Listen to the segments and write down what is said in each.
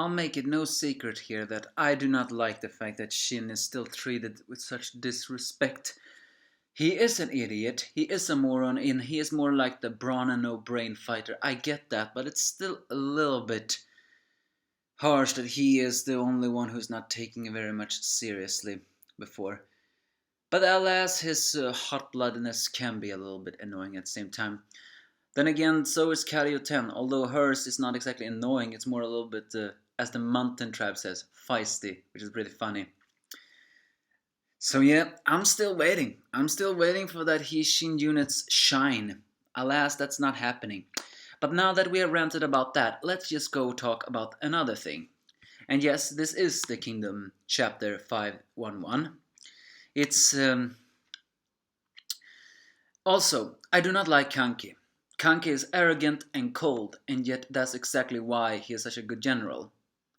I'll make it no secret here that I do not like the fact that Shin is still treated with such disrespect. He is an idiot, he is a moron, and he is more like the brawn and no brain fighter. I get that, but it's still a little bit harsh that he is the only one who's not taking it very much seriously before. But alas, his hot-bloodedness can be a little bit annoying at the same time. Then again, so is Karyo 10, although hers is not exactly annoying, it's more a little bit, as the Mountain Tribe says, feisty, which is pretty funny. So yeah, I'm still waiting. I'm still waiting for that Hishin unit's shine. Alas, that's not happening. But now that we have ranted about that, let's just go talk about another thing. And yes, this is the Kingdom chapter 511. It's also, I do not like Kanki. Kanki is arrogant and cold, and yet that's exactly why he is such a good general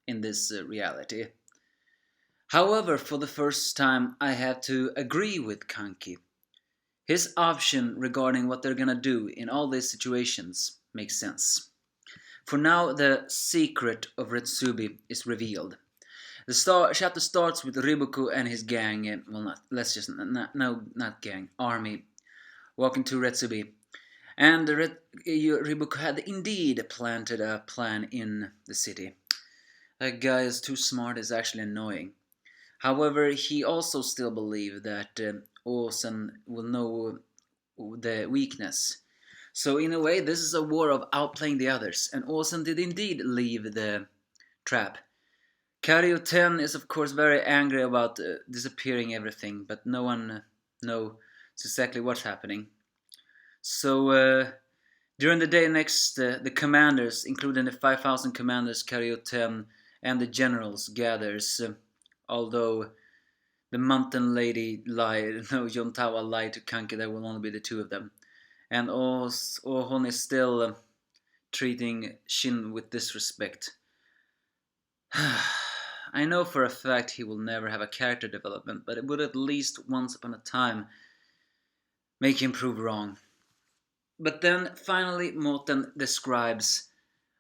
in this reality. However, for the first time, I have to agree with Kanki. His option regarding what they're gonna do in all these situations makes sense. For now, the secret of Retsubi is revealed. The chapter starts with Riboku and his gang, army, walking to Retsubi. And Riboku had indeed planted a plan in the city. That guy is too smart is actually annoying. However, he also still believed that Osen will know the weakness. So in a way, this is a war of outplaying the others, and Osen did indeed leave the trap. Karyo 10 is of course very angry about disappearing everything, but no one knows exactly what's happening. So during the day next, the commanders, including the 5,000 commanders, Karyo 10, and the generals gathers, although the mountain lady lied, no, Yontawa lied to Kanki, there will only be the two of them. And Ohon is still treating Shin with disrespect. I know for a fact he will never have a character development, but it would at least once upon a time make him prove wrong. But then finally Moten describes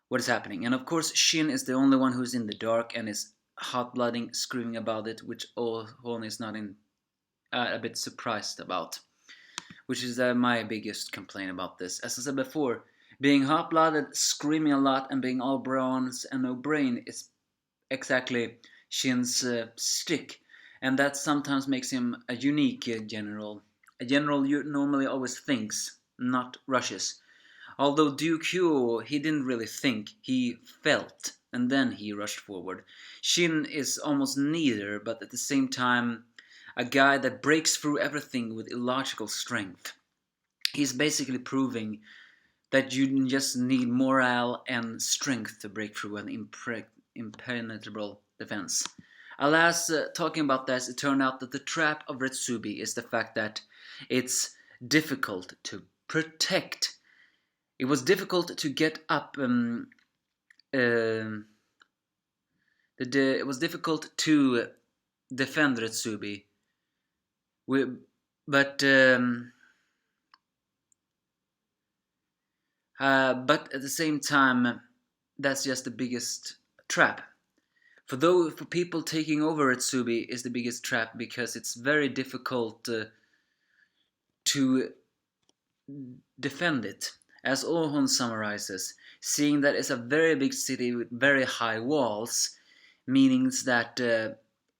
what is happening. And of course Shin is the only one who's in the dark and is hot-blooding, screaming about it, which Ohon is not a bit surprised about. Which is my biggest complaint about this. As I said before, being hot-blooded, screaming a lot, and being all bronze and no brain is exactly Shin's stick. And that sometimes makes him a unique general. A general you normally always thinks, not rushes. Although Duke Huo, he didn't really think, he felt, and then he rushed forward. Shin is almost neither, but at the same time, a guy that breaks through everything with illogical strength. He's basically proving that you just need morale and strength to break through an impenetrable defense. Alas, talking about this, it turned out that the trap of Retsubi is the fact that it's difficult to protect. It was difficult to get up. It was difficult to defend Retsubi. But at the same time, that's just the biggest trap. For people taking over Retsubi is the biggest trap because it's very difficult to defend it. As Ohon summarizes, seeing that it's a very big city with very high walls, means that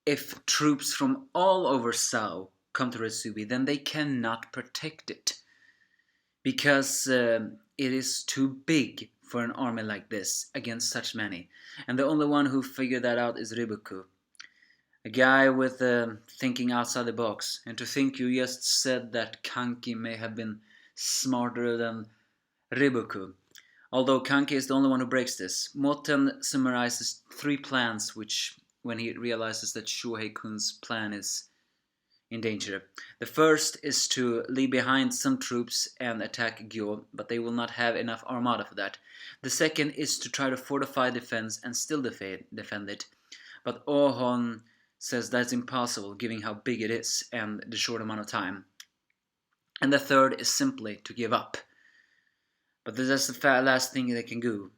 if troops from all over Sao come to Retsubi, then they cannot protect it. Because it is too big for an army like this against such many. And the only one who figured that out is Riboku. A guy with thinking outside the box. And to think you just said that Kanki may have been smarter than Riboku. Although Kanki is the only one who breaks this. Moten summarizes 3 plans which, when he realizes that Shohei-kun's plan is in danger. The first is to leave behind some troops and attack Gyo, but they will not have enough armada for that. The second is to try to fortify defense and still defend it. But Ohon says that's impossible given how big it is and the short amount of time. And the third is simply to give up. But that's the last thing they can do.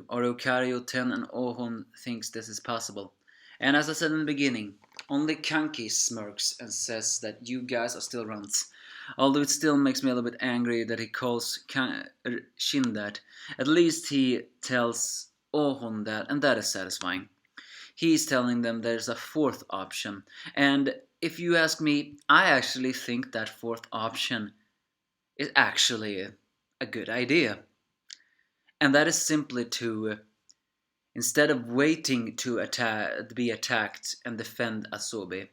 Orokario 10 and Ohon thinks this is possible. And as I said in the beginning, only Kanki smirks and says that you guys are still runts. Although it still makes me a little bit angry that he calls Shin that. At least he tells Ohon that, and that is satisfying. He's telling them there's a fourth option. And if you ask me, I actually think that fourth option is actually a good idea. And that is simply to, instead of waiting to be attacked and defend Asobi,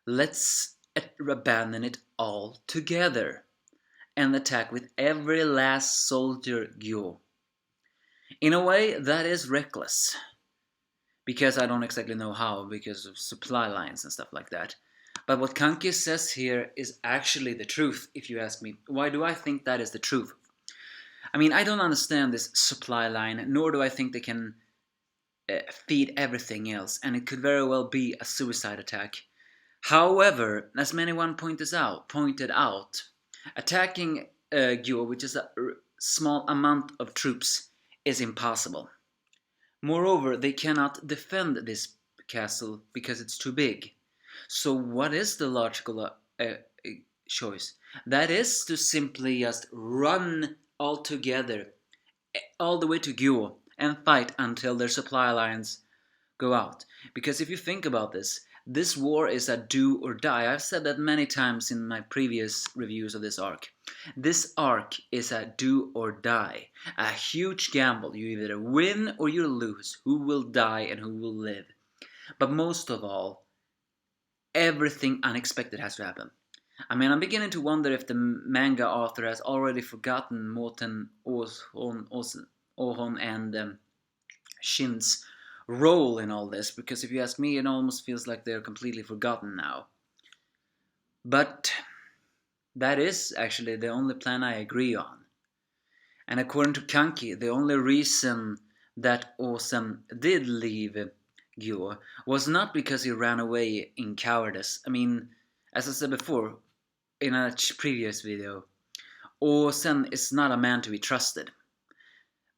let's abandon it all together and attack with every last soldier Gyo. In a way, that is reckless. Because I don't exactly know how, because of supply lines and stuff like that. But what Kanki says here is actually the truth, if you ask me. Why do I think that is the truth? I mean, I don't understand this supply line, nor do I think they can feed everything else, and it could very well be a suicide attack. However, as many one pointed out, attacking Gyo, which is a small amount of troops, is impossible. Moreover, they cannot defend this castle because it's too big. So what is the logical choice? That is to simply just run all together, all the way to Gyo, and fight until their supply lines go out. Because if you think about this war is a do or die. I've said that many times in my previous reviews of this arc. This arc is a do or die. A huge gamble. You either win or you lose. Who will die and who will live. But most of all, everything unexpected has to happen. I mean, I'm beginning to wonder if the manga author has already forgotten Morten Ohon and Shin's role in all this, because if you ask me, it almost feels like they're completely forgotten now. But that is actually the only plan I agree on. And according to Kanki, the only reason that Osem did leave Gyo was not because he ran away in cowardice. I mean, as I said before in a previous video, Osen is not a man to be trusted.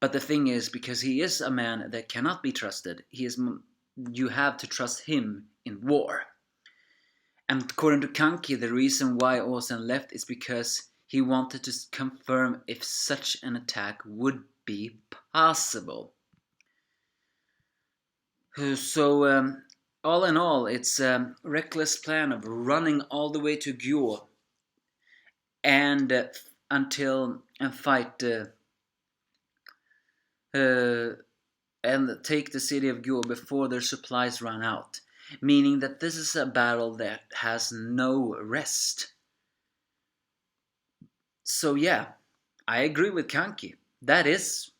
But the thing is, because he is a man that cannot be trusted, you have to trust him in war. And according to Kanki, the reason why Osen left is because he wanted to confirm if such an attack would be possible. So, all in all, it's a reckless plan of running all the way to Gyo and fight and take the city of Gyo before their supplies run out. Meaning that this is a battle that has no rest. So yeah, I agree with Kanki. That is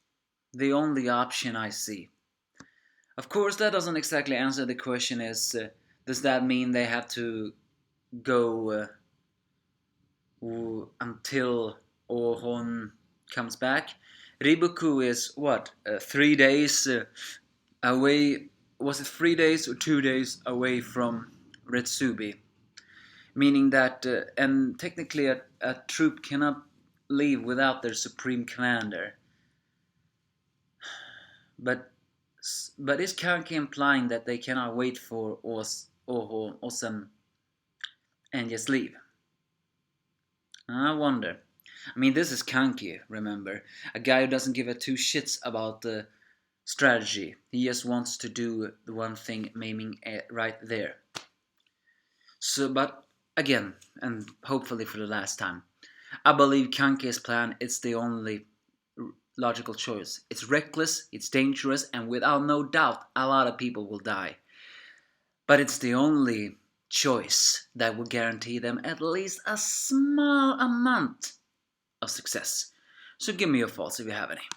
the only option I see. Of course, that doesn't exactly answer the question does that mean they have to go until Ohon comes back? Riboku is what, 3 days away. Was it 3 days or 2 days away from Retsubi? Meaning that, and technically a troop cannot leave without their supreme commander. But is Kanki implying that they cannot wait for Osem and just leave? I wonder. I mean, this is Kanki, remember. A guy who doesn't give a two shits about the strategy. He just wants to do the one thing, maiming right there. So, but again, and hopefully for the last time, I believe Kanki's plan is the only logical choice. It's reckless, it's dangerous, and without no doubt, a lot of people will die. But it's the only choice that will guarantee them at least a small amount of success. So give me your thoughts if you have any.